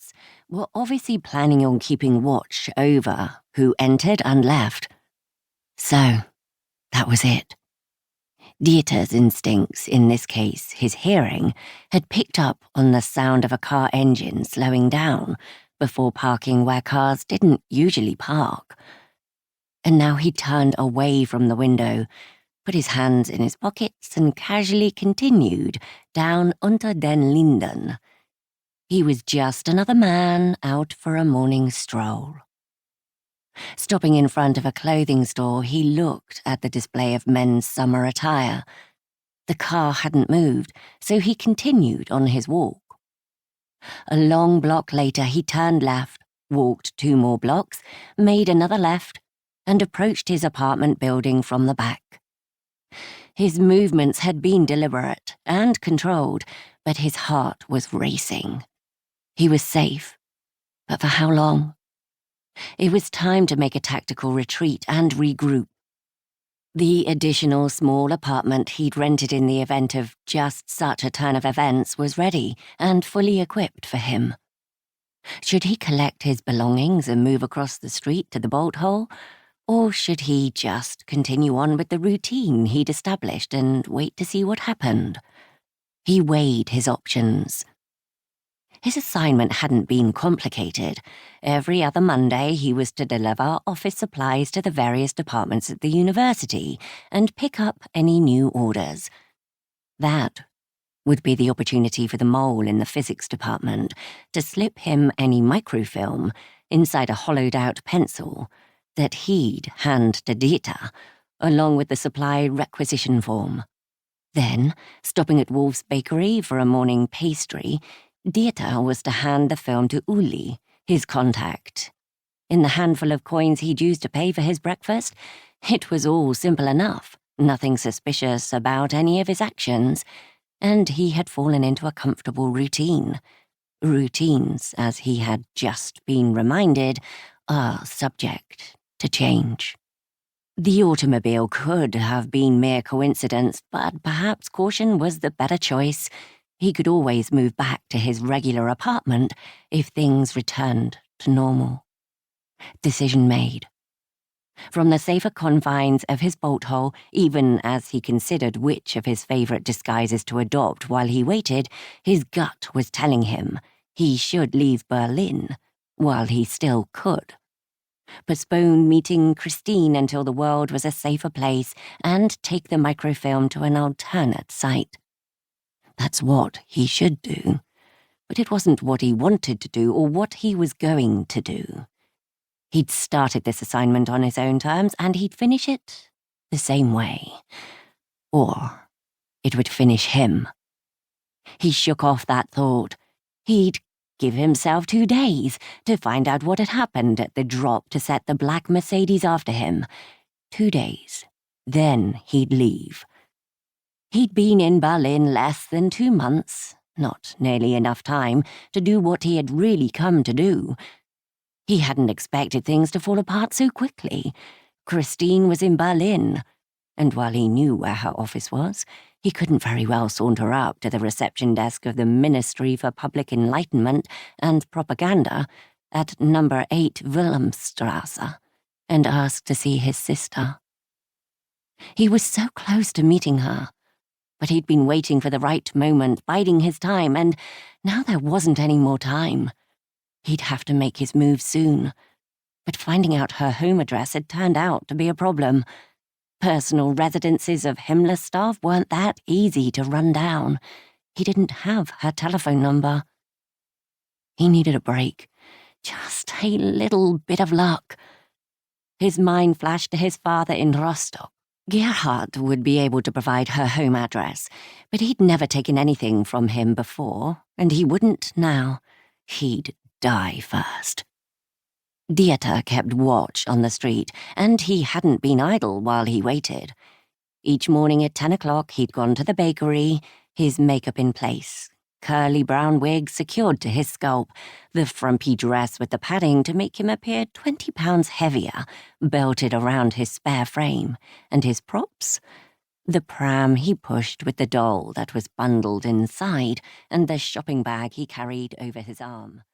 occupants were obviously planning on keeping watch over who entered and left. So, that was it. Dieter's instincts, in this case his hearing, had picked up on the sound of a car engine slowing down before parking where cars didn't usually park. And now he turned away from the window, put his hands in his pockets, and casually continued down unter den Linden. He was just another man out for a morning stroll. Stopping in front of a clothing store, he looked at the display of men's summer attire. The car hadn't moved, so he continued on his walk. A long block later, he turned left, walked 2 more blocks, made another left, and approached his apartment building from the back. His movements had been deliberate and controlled, but his heart was racing. He was safe, but for how long? It was time to make a tactical retreat and regroup. The additional small apartment he'd rented in the event of just such a turn of events was ready and fully equipped for him. Should he collect his belongings and move across the street to the bolt hole, or should he just continue on with the routine he'd established and wait to see what happened? He weighed his options. His assignment hadn't been complicated. Every other Monday he was to deliver office supplies to the various departments at the university and pick up any new orders. That would be the opportunity for the mole in the physics department to slip him any microfilm inside a hollowed-out pencil that he'd hand to Dieter, along with the supply requisition form. Then, stopping at Wolf's Bakery for a morning pastry, Dieter was to hand the film to Uli, his contact. In the handful of coins he'd used to pay for his breakfast, it was all simple enough, nothing suspicious about any of his actions, and he had fallen into a comfortable routine. Routines, as he had just been reminded, are subject to change. The automobile could have been mere coincidence, but perhaps caution was the better choice. He could always move back to his regular apartment if things returned to normal. Decision made. From the safer confines of his bolt hole, even as he considered which of his favorite disguises to adopt while he waited, his gut was telling him he should leave Berlin while he still could. Postpone meeting Kristine until the world was a safer place and take the microfilm to an alternate site. That's what he should do, but it wasn't what he wanted to do or what he was going to do. He'd started this assignment on his own terms, and he'd finish it the same way. Or it would finish him. He shook off that thought. He'd give himself 2 days to find out what had happened at the drop to set the black Mercedes after him. 2 days. Then he'd leave. He'd been in Berlin less than 2 months, not nearly enough time to do what he had really come to do. He hadn't expected things to fall apart so quickly. Kristine was in Berlin, and while he knew where her office was, he couldn't very well saunter up to the reception desk of the Ministry for Public Enlightenment and Propaganda at number 8 Wilhelmstrasse and ask to see his sister. He was so close to meeting her, but he'd been waiting for the right moment, biding his time, and now there wasn't any more time. He'd have to make his move soon. But finding out her home address had turned out to be a problem. Personal residences of Himmler staff weren't that easy to run down. He didn't have her telephone number. He needed a break. Just a little bit of luck. His mind flashed to his father in Rostock. Gerhard would be able to provide her home address, but he'd never taken anything from him before, and he wouldn't now. He'd die first. Dieter kept watch on the street, and he hadn't been idle while he waited. Each morning at 10 o'clock he'd gone to the bakery, his makeup in place, curly brown wig secured to his scalp, the frumpy dress with the padding to make him appear 20 pounds heavier, belted around his spare frame, and his props? The pram he pushed with the doll that was bundled inside, and the shopping bag he carried over his arm.